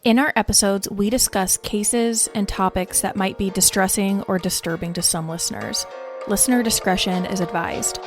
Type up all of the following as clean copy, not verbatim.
In our episodes, we discuss cases and topics that might be distressing or disturbing to some listeners. Listener discretion is advised.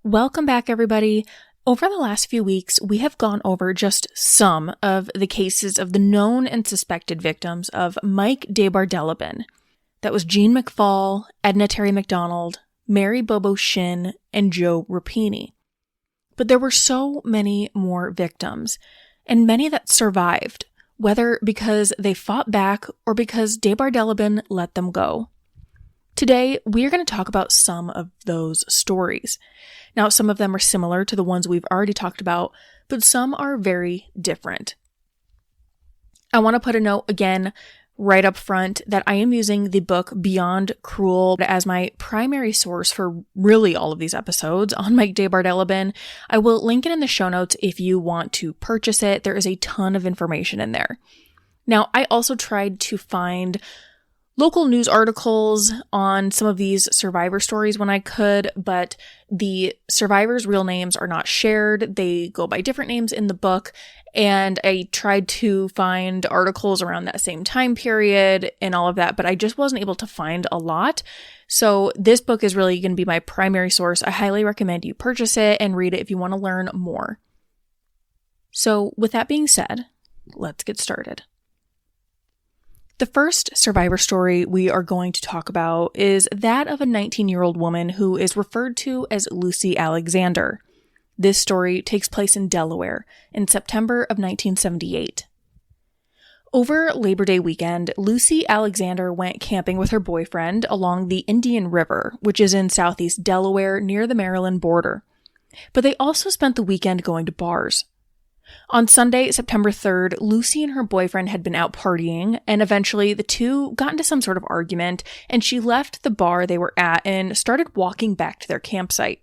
Welcome back, everybody. Over the last few weeks, we have gone over just some of the cases of the known and suspected victims of Mike DeBardeleben. That was Jean McFall, Edna Terry McDonald, Mary Bobo Shin, and Joe Rapini. But there were so many more victims, and many that survived, whether because they fought back or because DeBardeleben let them go. Today, we are going to talk about some of those stories. Now, some of them are similar to the ones we've already talked about, but some are very different. I want to put a note again right up front that I am using the book Beyond Cruel as my primary source for really all of these episodes on Mike DeBardeleben. I will link it in the show notes if you want to purchase it. There is a ton of information in there. Now, I also tried to find local news articles on some of these survivor stories when I could, but the survivors' real names are not shared. They go by different names in the book, and I tried to find articles around that same time period and all of that, but I just wasn't able to find a lot. So this book is really going to be my primary source. I highly recommend you purchase it and read it if you want to learn more. So with that being said, let's get started. The first survivor story we are going to talk about is that of a 19-year-old woman who is referred to as Lucy Alexander. This story takes place in Delaware in September of 1978. Over Labor Day weekend, Lucy Alexander went camping with her boyfriend along the Indian River, which is in southeast Delaware near the Maryland border. But they also spent the weekend going to bars. On Sunday, September 3rd, Lucy and her boyfriend had been out partying, and eventually the two got into some sort of argument, and she left the bar they were at and started walking back to their campsite.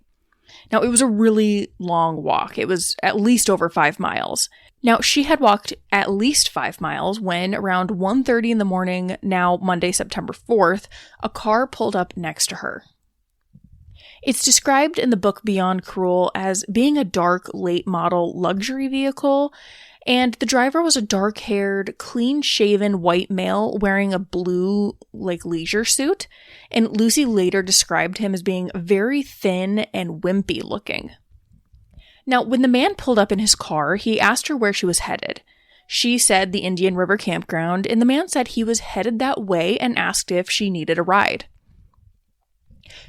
Now, it was a really long walk. It was at least over 5 miles. Now, she had walked at least 5 miles when, around 1:30 in the morning, now Monday, September 4th, a car pulled up next to her. It's described in the book Beyond Cruel as being a dark, late-model luxury vehicle, and the driver was a dark-haired, clean-shaven white male wearing a blue, leisure suit, and Lucy later described him as being very thin and wimpy-looking. Now, when the man pulled up in his car, he asked her where she was headed. She said the Indian River campground, and the man said he was headed that way and asked if she needed a ride.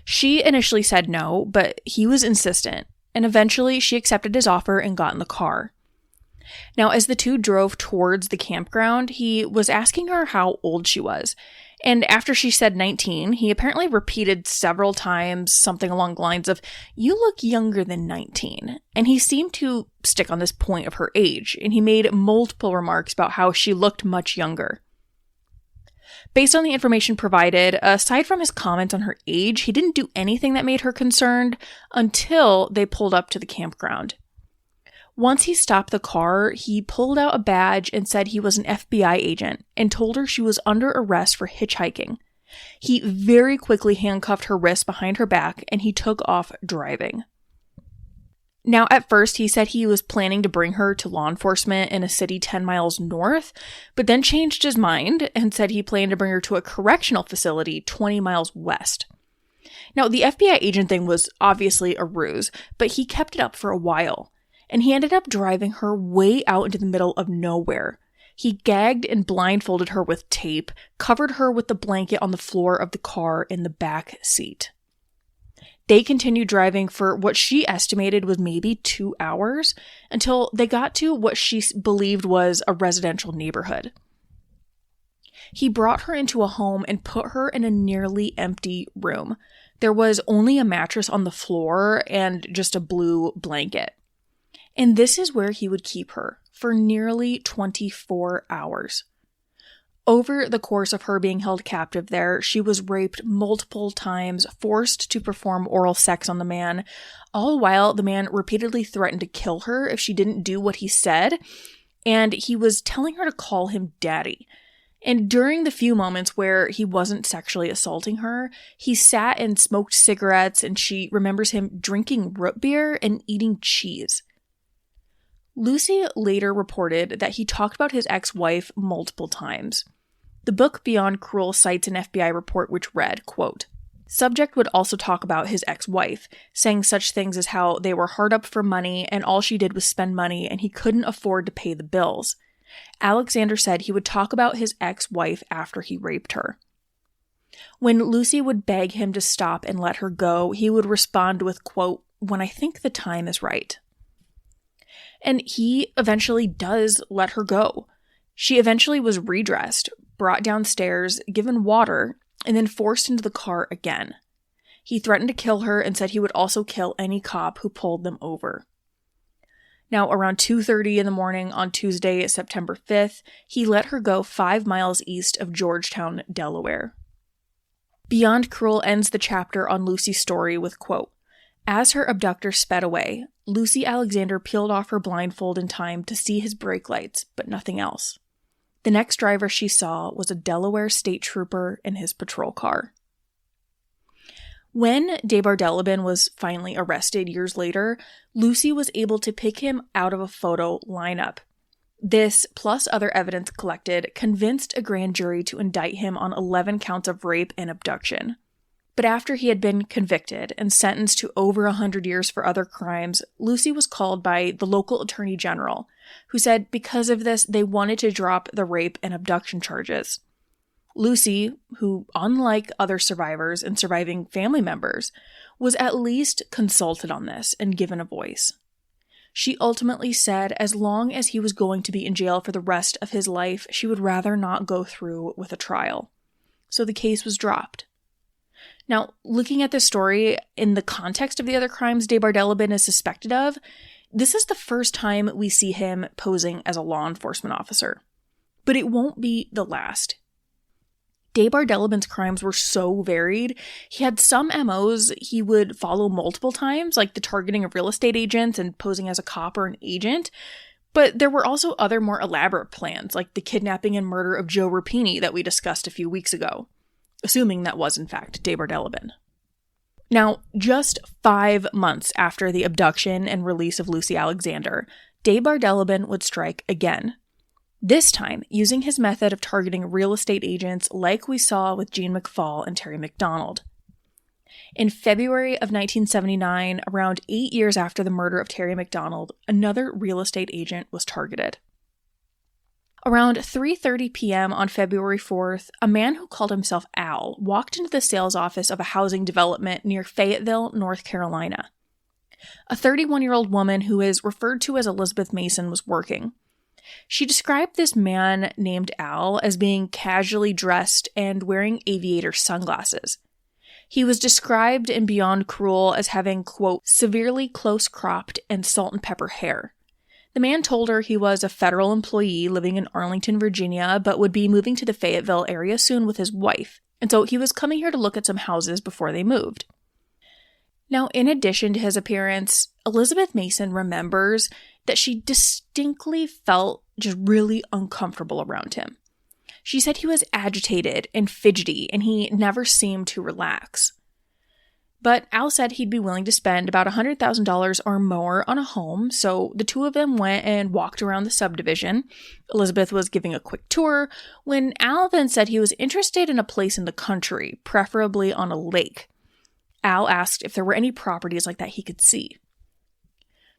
She initially said no, but he was insistent, and eventually she accepted his offer and got in the car. Now, as the two drove towards the campground, he was asking her how old she was, and after she said 19, he apparently repeated several times something along the lines of, "You look younger than 19," and he seemed to stick on this point of her age, and he made multiple remarks about how she looked much younger. Based on the information provided, aside from his comments on her age, he didn't do anything that made her concerned until they pulled up to the campground. Once he stopped the car, he pulled out a badge and said he was an FBI agent and told her she was under arrest for hitchhiking. He very quickly handcuffed her wrists behind her back and he took off driving. Now, at first, he said he was planning to bring her to law enforcement in a city 10 miles north, but then changed his mind and said he planned to bring her to a correctional facility 20 miles west. Now, the FBI agent thing was obviously a ruse, but he kept it up for a while, and he ended up driving her way out into the middle of nowhere. He gagged and blindfolded her with tape, covered her with the blanket on the floor of the car in the back seat. They continued driving for what she estimated was maybe 2 hours until they got to what she believed was a residential neighborhood. He brought her into a home and put her in a nearly empty room. There was only a mattress on the floor and just a blue blanket. And this is where he would keep her for nearly 24 hours. Over the course of her being held captive there, she was raped multiple times, forced to perform oral sex on the man, all while the man repeatedly threatened to kill her if she didn't do what he said, and he was telling her to call him daddy. And during the few moments where he wasn't sexually assaulting her, he sat and smoked cigarettes, and she remembers him drinking root beer and eating cheese. Lucy later reported that he talked about his ex-wife multiple times. The book Beyond Cruel cites an FBI report which read, quote, "Subject would also talk about his ex-wife, saying such things as how they were hard up for money and all she did was spend money and he couldn't afford to pay the bills. Alexander said he would talk about his ex-wife after he raped her. When Lucy would beg him to stop and let her go, he would respond with, quote, 'when I think the time is right.' And he eventually does let her go. She eventually was redressed, brought downstairs, given water, and then forced into the car again. He threatened to kill her and said he would also kill any cop who pulled them over. Now, around 2:30 in the morning on Tuesday, September 5th, he let her go 5 miles east of Georgetown, Delaware. Beyond Cruel ends the chapter on Lucy's story with, quote, "As her abductor sped away, Lucy Alexander peeled off her blindfold in time to see his brake lights, but nothing else. The next driver she saw was a Delaware state trooper in his patrol car." When DeBardeleben was finally arrested years later, Lucy was able to pick him out of a photo lineup. This, plus other evidence collected, convinced a grand jury to indict him on 11 counts of rape and abduction. But after he had been convicted and sentenced to over 100 years for other crimes, Lucy was called by the local attorney general, who said because of this, they wanted to drop the rape and abduction charges. Lucy, who, unlike other survivors and surviving family members, was at least consulted on this and given a voice. She ultimately said as long as he was going to be in jail for the rest of his life, she would rather not go through with a trial. So the case was dropped. Now, looking at this story in the context of the other crimes DeBardeleben is suspected of, this is the first time we see him posing as a law enforcement officer. But it won't be the last. DeBardeleben's crimes were so varied. He had some MOs he would follow multiple times, like the targeting of real estate agents and posing as a cop or an agent. But there were also other more elaborate plans, like the kidnapping and murder of Joe Rapini that we discussed a few weeks ago, assuming that was in fact DeBardeleben. Now, just 5 months after the abduction and release of Lucy Alexander, DeBardeleben would strike again. This time, using his method of targeting real estate agents like we saw with Jean McFall and Terry McDonald. In February of 1979, around 8 years after the murder of Terry McDonald, another real estate agent was targeted. Around 3:30 p.m. on February 4th, a man who called himself Al walked into the sales office of a housing development near Fayetteville, North Carolina. A 31-year-old woman who is referred to as Elizabeth Mason was working. She described this man named Al as being casually dressed and wearing aviator sunglasses. He was described in Beyond Cruel as having, quote, severely close-cropped and salt and pepper hair. The man told her he was a federal employee living in Arlington, Virginia, but would be moving to the Fayetteville area soon with his wife, and so he was coming here to look at some houses before they moved. Now, in addition to his appearance, Elizabeth Mason remembers that she distinctly felt just really uncomfortable around him. She said he was agitated and fidgety, and he never seemed to relax. But Al said he'd be willing to spend about $100,000 or more on a home, so the two of them went and walked around the subdivision. Elizabeth was giving a quick tour, when Al then said he was interested in a place in the country, preferably on a lake. Al asked if there were any properties like that he could see.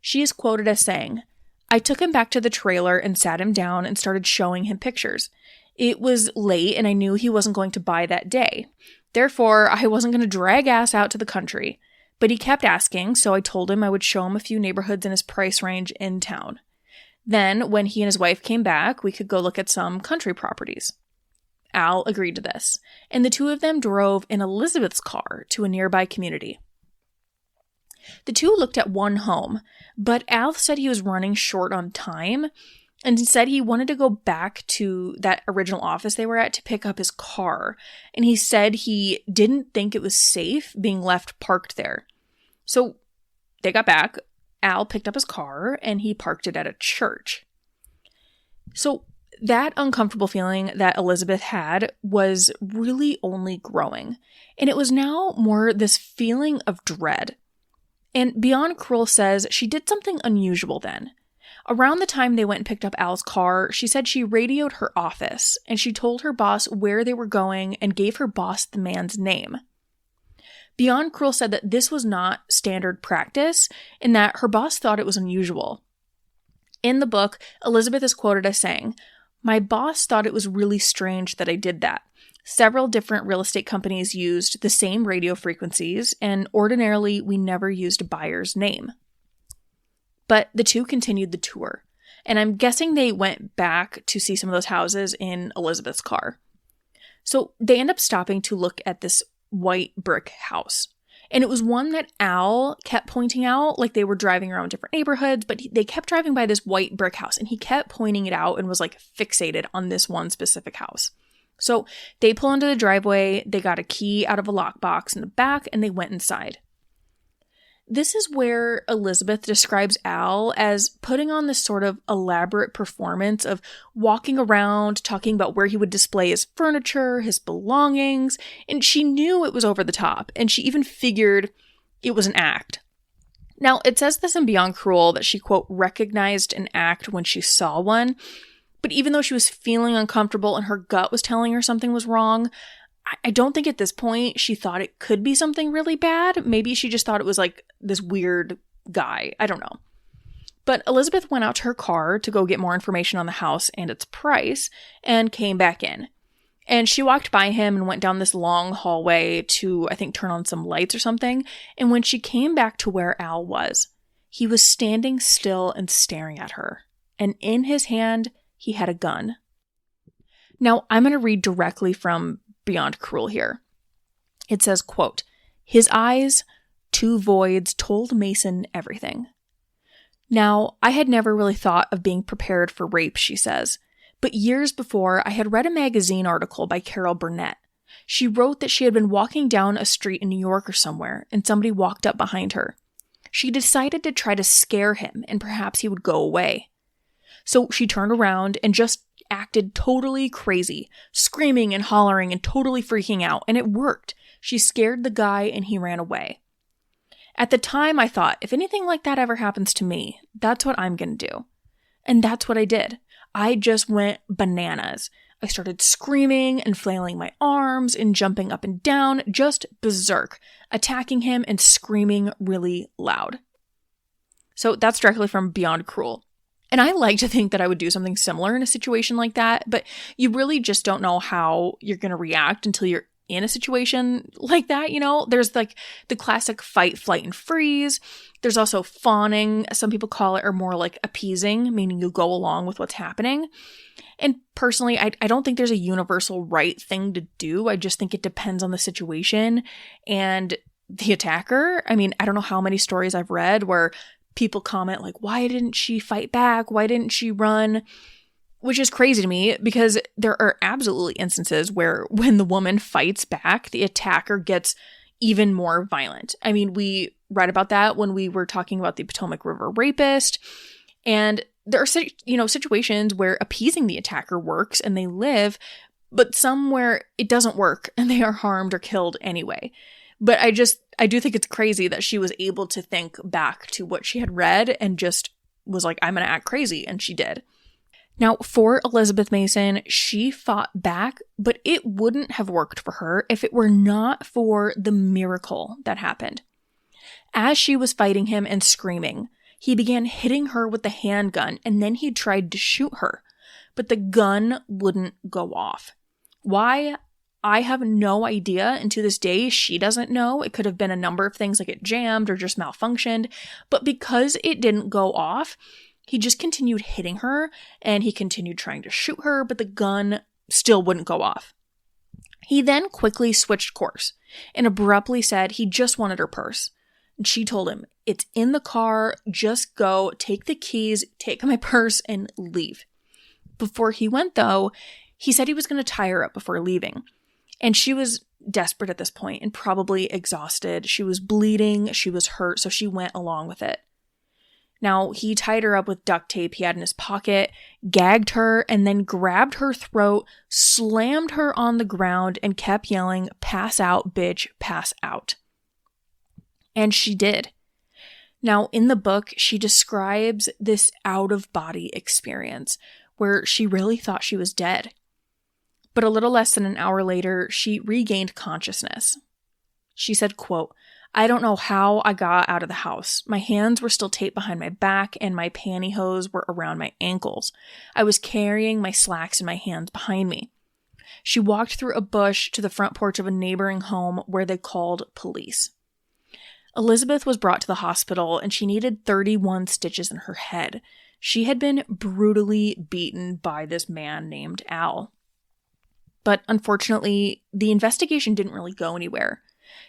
She is quoted as saying, "I took him back to the trailer and sat him down and started showing him pictures. It was late and I knew he wasn't going to buy that day. Therefore, I wasn't going to drag ass out to the country. But he kept asking, so I told him I would show him a few neighborhoods in his price range in town. Then, when he and his wife came back, we could go look at some country properties." Al agreed to this, and the two of them drove in Elizabeth's car to a nearby community. The two looked at one home, but Al said he was running short on time, And he said he wanted to go back to that original office they were at to pick up his car. And he said he didn't think it was safe being left parked there. So they got back. Al picked up his car and he parked it at a church. So that uncomfortable feeling that Elizabeth had was really only growing. And it was now more this feeling of dread. And Beyond Cruel says she did something unusual then. Around the time they went and picked up Al's car, she said she radioed her office and she told her boss where they were going and gave her boss the man's name. Beyond Cruel said that this was not standard practice and that her boss thought it was unusual. In the book, Elizabeth is quoted as saying, "My boss thought it was really strange that I did that. Several different real estate companies used the same radio frequencies, and ordinarily we never used a buyer's name." But the two continued the tour, and I'm guessing they went back to see some of those houses in Elizabeth's car. So they end up stopping to look at this white brick house. And it was one that Al kept pointing out, like they were driving around different neighborhoods, but they kept driving by this white brick house, and he kept pointing it out and was like fixated on this one specific house. So they pull into the driveway, they got a key out of a lockbox in the back, and they went inside. This is where Elizabeth describes Al as putting on this sort of elaborate performance of walking around, talking about where he would display his furniture, his belongings, and she knew it was over the top, and she even figured it was an act. Now, it says this in Beyond Cruel that she, quote, recognized an act when she saw one, but even though she was feeling uncomfortable and her gut was telling her something was wrong, I don't think at this point she thought it could be something really bad. Maybe she just thought it was like this weird guy. I don't know. But Elizabeth went out to her car to go get more information on the house and its price and came back in. And she walked by him and went down this long hallway to, I think, turn on some lights or something. And when she came back to where Al was, he was standing still and staring at her. And in his hand, he had a gun. Now, I'm going to read directly from Beyond Cruel here. It says, quote, "His eyes, two voids, told Mason everything." Now, I had never really thought of being prepared for rape, she says, but years before, I had read a magazine article by Carol Burnett. She wrote that she had been walking down a street in New York or somewhere, and somebody walked up behind her. She decided to try to scare him, and perhaps he would go away. So she turned around and just acted totally crazy, screaming and hollering and totally freaking out, and it worked. She scared the guy and he ran away. At the time, I thought, if anything like that ever happens to me, that's what I'm going to do. And that's what I did. I just went bananas. I started screaming and flailing my arms and jumping up and down, just berserk, attacking him and screaming really loud. So that's directly from Beyond Cruel. And I like to think that I would do something similar in a situation like that, but you really just don't know how you're going to react until you're in a situation like that, you know? There's like the classic fight, flight, and freeze. There's also fawning, some people call it, or more like appeasing, meaning you go along with what's happening. And personally, I don't think there's a universal right thing to do. I just think it depends on the situation and the attacker. I mean, I don't know how many stories I've read where people comment like, why didn't she fight back? Why didn't she run? Which is crazy to me because there are absolutely instances where when the woman fights back, the attacker gets even more violent. I mean, we read about that when we were talking about the Potomac River rapist. And there are, situations where appeasing the attacker works and they live, but some where it doesn't work and they are harmed or killed anyway. But I do think it's crazy that she was able to think back to what she had read and just was like, I'm going to act crazy. And she did. Now, for Elizabeth Mason, she fought back, but it wouldn't have worked for her if it were not for the miracle that happened. As she was fighting him and screaming, he began hitting her with the handgun, and then he tried to shoot her, but the gun wouldn't go off. Why? I have no idea, and to this day, she doesn't know. It could have been a number of things, like it jammed or just malfunctioned, but because it didn't go off, he just continued hitting her, and he continued trying to shoot her, but the gun still wouldn't go off. He then quickly switched course and abruptly said he just wanted her purse. And she told him, "It's in the car, just go, take the keys, take my purse, and leave." Before he went, though, he said he was going to tie her up before leaving. And she was desperate at this point and probably exhausted. She was bleeding, she was hurt, so she went along with it. Now, he tied her up with duct tape he had in his pocket, gagged her, and then grabbed her throat, slammed her on the ground, and kept yelling, "Pass out, bitch, pass out." And she did. Now, in the book, she describes this out-of-body experience where she really thought she was dead. But a little less than an hour later, she regained consciousness. She said, quote, "I don't know how I got out of the house. My hands were still taped behind my back and my pantyhose were around my ankles. I was carrying my slacks in my hands behind me." She walked through a bush to the front porch of a neighboring home where they called police. Elizabeth was brought to the hospital and she needed 31 stitches in her head. She had been brutally beaten by this man named Al. But unfortunately, the investigation didn't really go anywhere.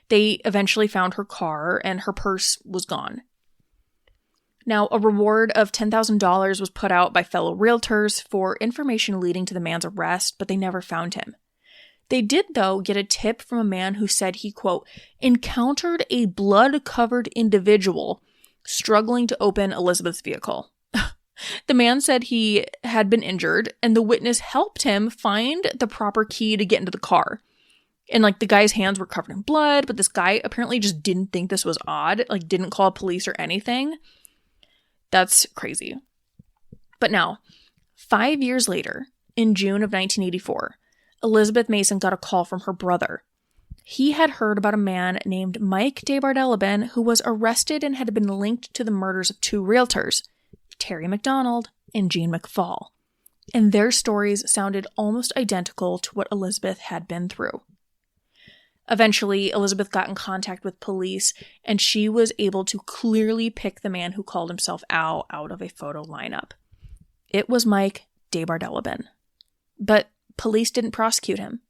They eventually found her car and her purse was gone. Now, a reward of $10,000 was put out by fellow realtors for information leading to the man's arrest, but they never found him. They did, though, get a tip from a man who said he, quote, "encountered a blood-covered individual struggling to open Elizabeth's vehicle." The man said he had been injured, and the witness helped him find the proper key to get into the car. And, the guy's hands were covered in blood, but this guy apparently just didn't think this was odd, didn't call police or anything. That's crazy. But now, 5 years later, in June of 1984, Elizabeth Mason got a call from her brother. He had heard about a man named Mike DeBardeleben who was arrested and had been linked to the murders of 2 realtors, Terry McDonald and Jean McFall. And their stories sounded almost identical to what Elizabeth had been through. Eventually, Elizabeth got in contact with police, and she was able to clearly pick the man who called himself Al out of a photo lineup. It was Mike DeBardeleben. But police didn't prosecute him.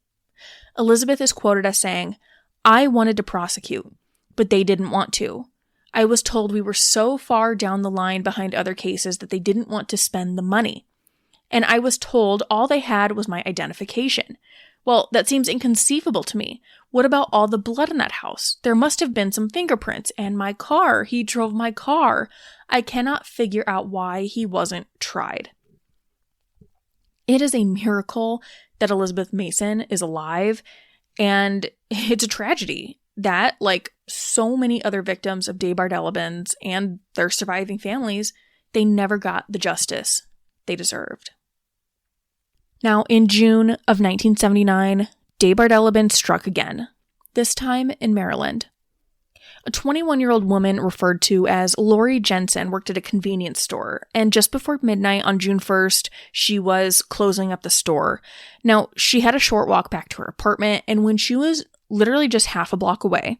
Elizabeth is quoted as saying, "I wanted to prosecute, but they didn't want to. I was told we were so far down the line behind other cases that they didn't want to spend the money. And I was told all they had was my identification. Well, that seems inconceivable to me. What about all the blood in that house? There must have been some fingerprints. And my car. He drove my car. I cannot figure out why he wasn't tried." It is a miracle that Elizabeth Mason is alive, and it's a tragedy that, like so many other victims of DeBardeleben's and their surviving families, they never got the justice they deserved. Now, in June of 1979, DeBardeleben struck again, this time in Maryland. A 21-year-old woman referred to as Lori Jensen worked at a convenience store, and just before midnight on June 1st, she was closing up the store. Now, she had a short walk back to her apartment, and when she was literally just half a block away,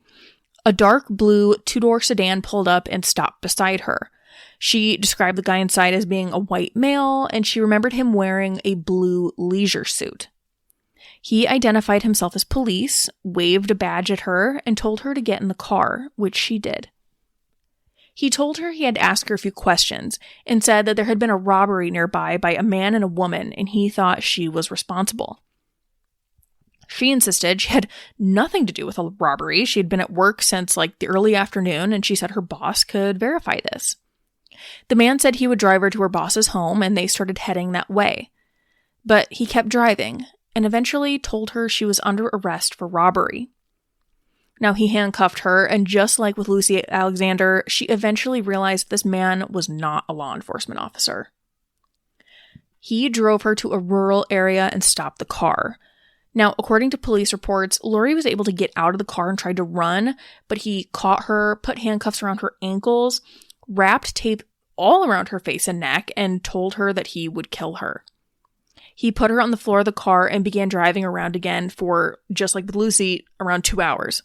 a dark blue 2-door sedan pulled up and stopped beside her. She described the guy inside as being a white male, and she remembered him wearing a blue leisure suit. He identified himself as police, waved a badge at her, and told her to get in the car, which she did. He told her he had to ask her a few questions, and said that there had been a robbery nearby by a man and a woman, and he thought she was responsible. She insisted she had nothing to do with a robbery. She had been at work since the early afternoon, and she said her boss could verify this. The man said he would drive her to her boss's home, and they started heading that way. But he kept driving, and eventually told her she was under arrest for robbery. Now, he handcuffed her, and just like with Lucy Alexander, she eventually realized this man was not a law enforcement officer. He drove her to a rural area and stopped the car. Now, according to police reports, Lori was able to get out of the car and tried to run, but he caught her, put handcuffs around her ankles, wrapped tape all around her face and neck, and told her that he would kill her. He put her on the floor of the car and began driving around again for, just like with Lucy, around 2 hours.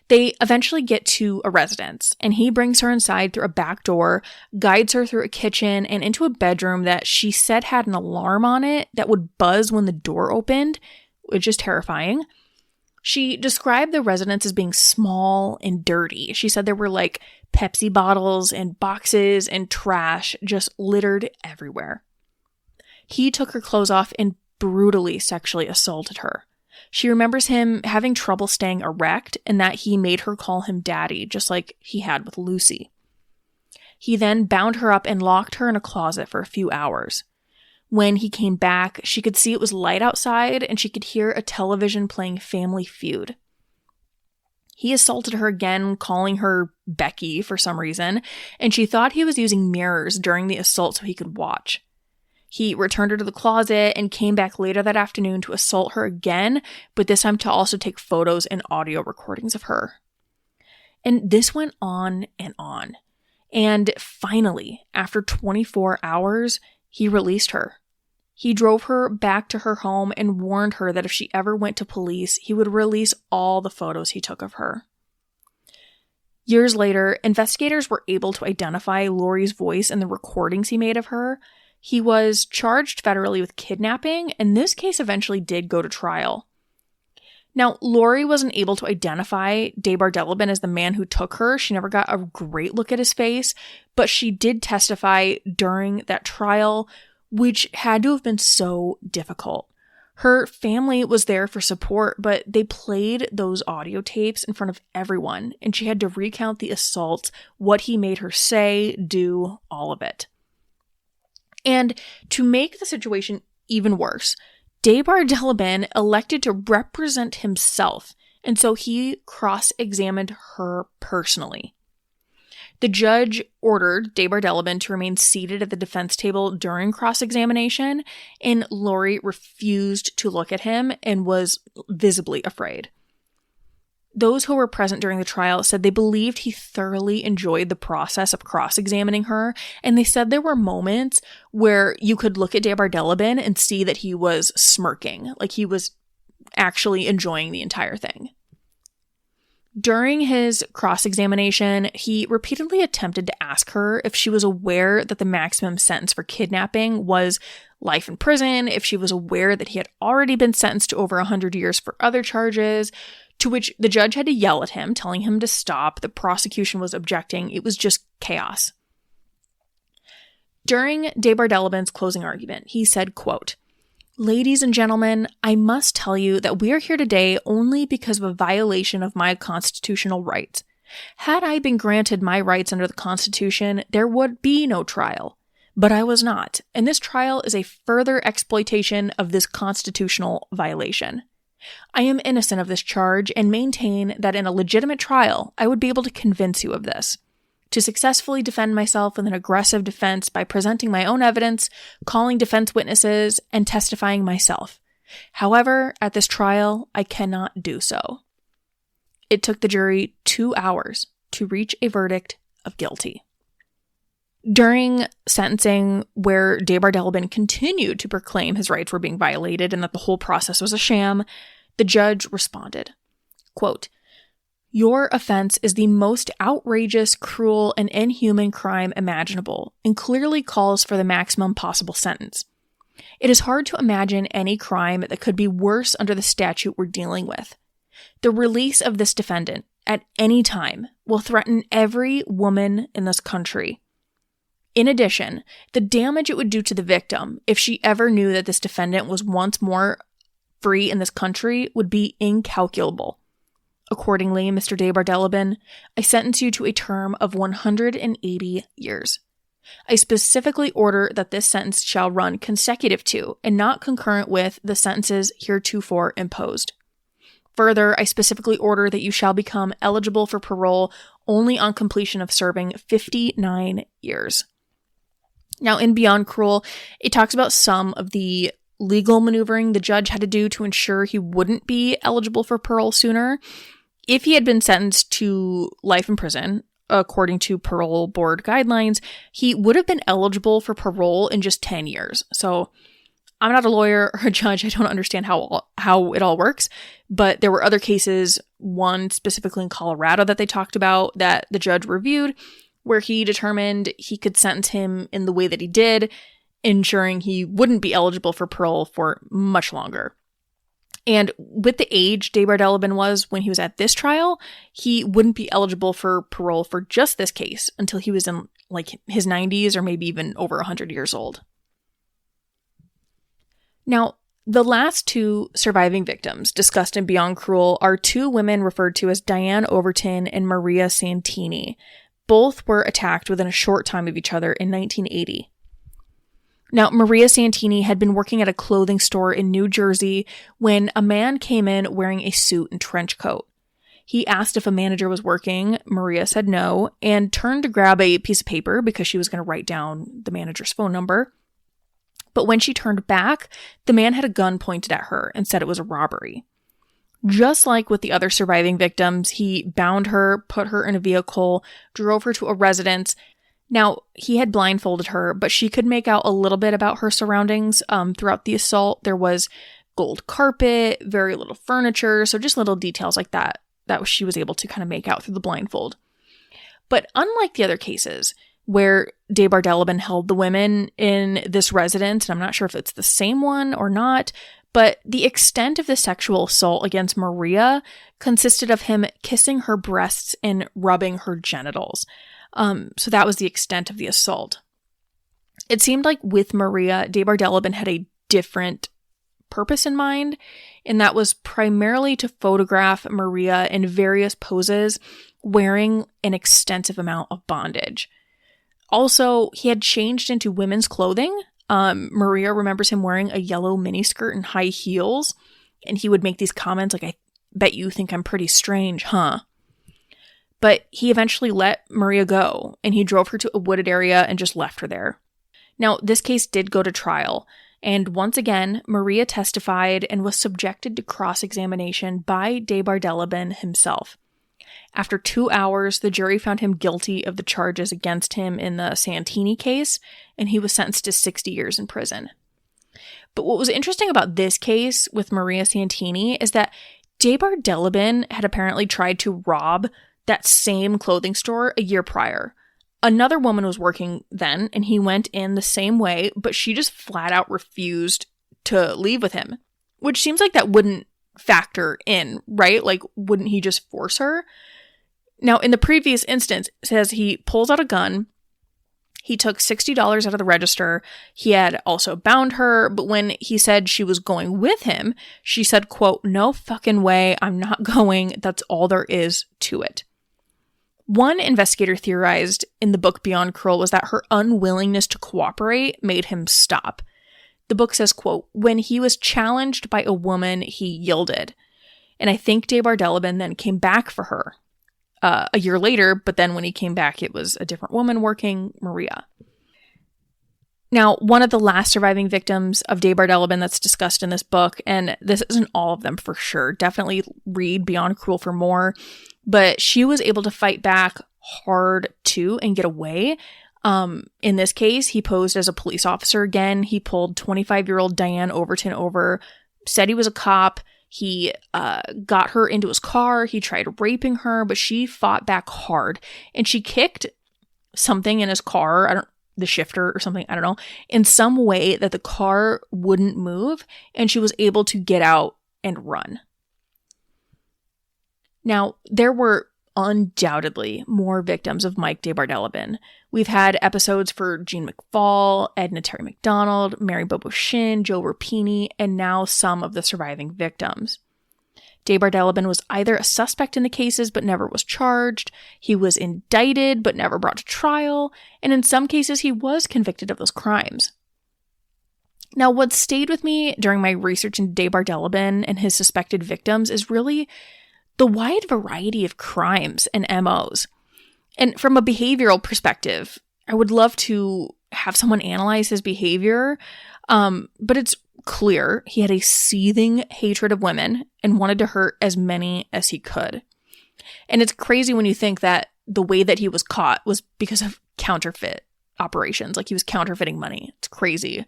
They eventually get to a residence, and he brings her inside through a back door, guides her through a kitchen and into a bedroom that she said had an alarm on it that would buzz when the door opened, which is terrifying. She described the residence as being small and dirty. She said there were Pepsi bottles and boxes and trash just littered everywhere. He took her clothes off and brutally sexually assaulted her. She remembers him having trouble staying erect and that he made her call him daddy, just like he had with Lucy. He then bound her up and locked her in a closet for a few hours. When he came back, she could see it was light outside and she could hear a television playing Family Feud. He assaulted her again, calling her Becky for some reason, and she thought he was using mirrors during the assault so he could watch. He returned her to the closet and came back later that afternoon to assault her again, but this time to also take photos and audio recordings of her. And this went on and on. And finally, after 24 hours, he released her. He drove her back to her home and warned her that if she ever went to police, he would release all the photos he took of her. Years later, investigators were able to identify Lori's voice in the recordings he made of her. He was charged federally with kidnapping, and this case eventually did go to trial. Now, Lori wasn't able to identify DeBardeleben as the man who took her. She never got a great look at his face, but she did testify during that trial, which had to have been so difficult. Her family was there for support, but they played those audio tapes in front of everyone, and she had to recount the assault, what he made her say, do, all of it. And to make the situation even worse, DeBardeleben elected to represent himself, and so he cross-examined her personally. The judge ordered DeBardeleben to remain seated at the defense table during cross-examination, and Lori refused to look at him and was visibly afraid. Those who were present during the trial said they believed he thoroughly enjoyed the process of cross-examining her, and they said there were moments where you could look at DeBardeleben and see that he was smirking, like he was actually enjoying the entire thing. During his cross-examination, he repeatedly attempted to ask her if she was aware that the maximum sentence for kidnapping was life in prison, if she was aware that he had already been sentenced to over 100 years for other charges, to which the judge had to yell at him, telling him to stop. The prosecution was objecting. It was just chaos. During DeBardeleben's closing argument, he said, quote, "Ladies and gentlemen, I must tell you that we are here today only because of a violation of my constitutional rights. Had I been granted my rights under the Constitution, there would be no trial. But I was not, and this trial is a further exploitation of this constitutional violation. I am innocent of this charge and maintain that in a legitimate trial, I would be able to convince you of this. To successfully defend myself with an aggressive defense by presenting my own evidence, calling defense witnesses, and testifying myself. However, at this trial, I cannot do so." It took the jury 2 hours to reach a verdict of guilty. During sentencing, where DeBardeleben continued to proclaim his rights were being violated and that the whole process was a sham, the judge responded, quote, "Your offense is the most outrageous, cruel, and inhuman crime imaginable, and clearly calls for the maximum possible sentence. It is hard to imagine any crime that could be worse under the statute we're dealing with. The release of this defendant, at any time, will threaten every woman in this country. In addition, the damage it would do to the victim, if she ever knew that this defendant was once more free in this country, would be incalculable. Accordingly, Mr. DeBardeleben, I sentence you to a term of 180 years. I specifically order that this sentence shall run consecutive to, and not concurrent with, the sentences heretofore imposed. Further, I specifically order that you shall become eligible for parole only on completion of serving 59 years. Now, in Beyond Cruel, it talks about some of the legal maneuvering the judge had to do to ensure he wouldn't be eligible for parole sooner. If he had been sentenced to life in prison, according to parole board guidelines, he would have been eligible for parole in just 10 years. So I'm not a lawyer or a judge. I don't understand how it all works, but there were other cases, one specifically in Colorado that they talked about that the judge reviewed, where he determined he could sentence him in the way that he did, ensuring he wouldn't be eligible for parole for much longer. And with the age DeBardeleben was when he was at this trial, he wouldn't be eligible for parole for just this case until he was in like his 90s or maybe even over 100 years old. Now, the last two surviving victims discussed in Beyond Cruel are two women referred to as Diane Overton and Maria Santini. Both were attacked within a short time of each other in 1980. Now, Maria Santini had been working at a clothing store in New Jersey when a man came in wearing a suit and trench coat. He asked if a manager was working. Maria said no and turned to grab a piece of paper because she was going to write down the manager's phone number. But when she turned back, the man had a gun pointed at her and said it was a robbery. Just like with the other surviving victims, he bound her, put her in a vehicle, drove her to a residence. Now, he had blindfolded her, but she could make out a little bit about her surroundings throughout the assault. There was gold carpet, very little furniture, so just little details like that she was able to kind of make out through the blindfold. But unlike the other cases, where DeBardeleben held the women in this residence, and I'm not sure if it's the same one or not, but the extent of the sexual assault against Maria consisted of him kissing her breasts and rubbing her genitals. So that was the extent of the assault. It seemed like with Maria, DeBardeleben had a different purpose in mind, and that was primarily to photograph Maria in various poses wearing an extensive amount of bondage. Also, he had changed into women's clothing. Maria remembers him wearing a yellow miniskirt and high heels, and he would make these comments like, "I bet you think I'm pretty strange, huh?" But he eventually let Maria go, and he drove her to a wooded area and just left her there. Now, this case did go to trial, and once again, Maria testified and was subjected to cross-examination by DeBardeleben himself. After 2 hours, the jury found him guilty of the charges against him in the Santini case, and he was sentenced to 60 years in prison. But what was interesting about this case with Maria Santini is that DeBardeleben had apparently tried to rob that same clothing store a year prior. Another woman was working then, and he went in the same way, but she just flat out refused to leave with him, which seems like that wouldn't factor in, right? Like, wouldn't he just force her? Now, in the previous instance, it says he pulls out a gun. He took $60 out of the register. He had also bound her, but when he said she was going with him, she said, quote, "No fucking way, I'm not going. That's all there is to it." One investigator theorized in the book Beyond Cruel was that her unwillingness to cooperate made him stop. The book says, quote, "When he was challenged by a woman, he yielded." And I think DeBardeleben then came back for her a year later, but then when he came back, it was a different woman working, Maria. Now, one of the last surviving victims of DeBardeleben that's discussed in this book, and this isn't all of them for sure, definitely read Beyond Cruel for more, but she was able to fight back hard too and get away. In this case, he posed as a police officer again. He pulled 25-year-old Diane Overton over, said he was a cop. He got her into his car. He tried raping her, but she fought back hard. And she kicked something in his car, the shifter or something, I don't know, in some way that the car wouldn't move, and she was able to get out and run. Now, there were undoubtedly more victims of Mike DeBardeleben. We've had episodes for Jean McFall, Edna Terry McDonald, Mary Bobo Shin, Joe Rapini, and now some of the surviving victims. DeBardeleben was either a suspect in the cases but never was charged, he was indicted but never brought to trial, and in some cases he was convicted of those crimes. Now, what stayed with me during my research into DeBardeleben and his suspected victims is really the wide variety of crimes and MOs. And from a behavioral perspective, I would love to have someone analyze his behavior, but it's clear he had a seething hatred of women and wanted to hurt as many as he could. And it's crazy when you think that the way that he was caught was because of counterfeit operations, like he was counterfeiting money. It's crazy.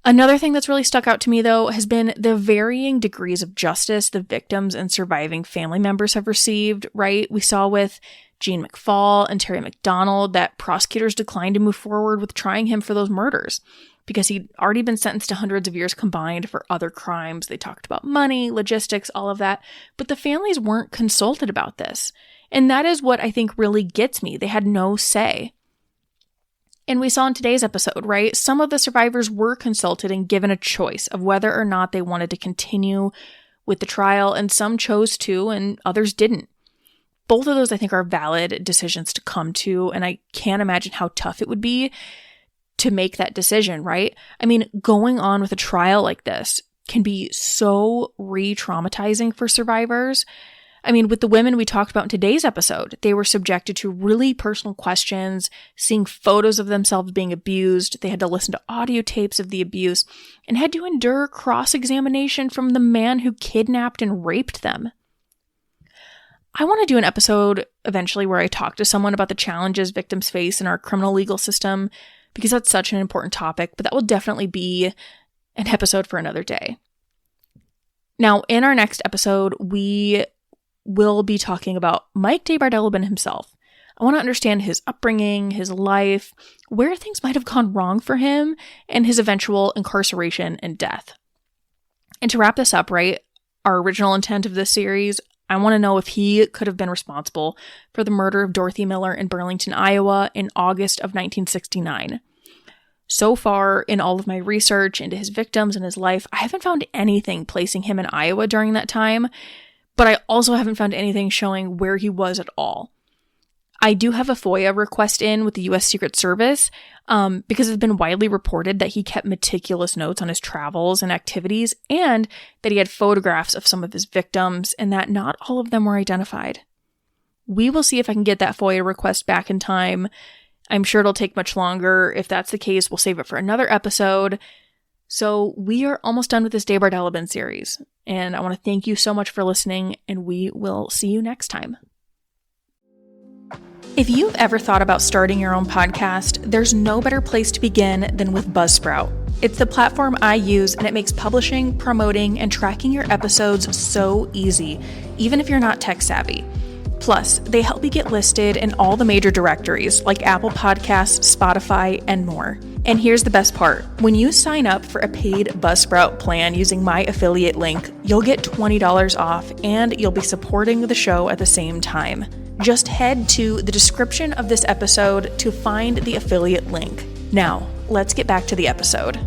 Another thing that's really stuck out to me, though, has been the varying degrees of justice the victims and surviving family members have received, right? We saw with Jean McFall and Terry McDonald that prosecutors declined to move forward with trying him for those murders because he'd already been sentenced to hundreds of years combined for other crimes. They talked about money, logistics, all of that, but the families weren't consulted about this. And that is what I think really gets me. They had no say. And we saw in today's episode, right? Some of the survivors were consulted and given a choice of whether or not they wanted to continue with the trial, and some chose to and others didn't. Both of those, I think, are valid decisions to come to, and I can't imagine how tough it would be to make that decision, right? I mean, going on with a trial like this can be so re-traumatizing for survivors. I mean, with the women we talked about in today's episode, they were subjected to really personal questions, seeing photos of themselves being abused. They had to listen to audio tapes of the abuse and had to endure cross-examination from the man who kidnapped and raped them. I want to do an episode eventually where I talk to someone about the challenges victims face in our criminal legal system, because that's such an important topic, but that will definitely be an episode for another day. Now, in our next episode, we will be talking about Mike DeBardeleben himself. I want to understand his upbringing, his life, where things might have gone wrong for him, and his eventual incarceration and death. And to wrap this up, right, our original intent of this series, I want to know if he could have been responsible for the murder of Dorothy Miller in Burlington, Iowa in August of 1969. So far, in all of my research into his victims and his life, I haven't found anything placing him in Iowa during that time, but I also haven't found anything showing where he was at all. I do have a FOIA request in with the U.S. Secret Service because it's been widely reported that he kept meticulous notes on his travels and activities, and that he had photographs of some of his victims, and that not all of them were identified. We will see if I can get that FOIA request back in time. I'm sure it'll take much longer. If that's the case, we'll save it for another episode. So we are almost done with this DeBardeleben series, and I want to thank you so much for listening, and we will see you next time. If you've ever thought about starting your own podcast, there's no better place to begin than with Buzzsprout. It's the platform I use, and it makes publishing, promoting, and tracking your episodes so easy, even if you're not tech savvy. Plus, they help you get listed in all the major directories like Apple Podcasts, Spotify, and more. And here's the best part. When you sign up for a paid Buzzsprout plan using my affiliate link, you'll get $20 off, and you'll be supporting the show at the same time. Just head to the description of this episode to find the affiliate link. Now, let's get back to the episode.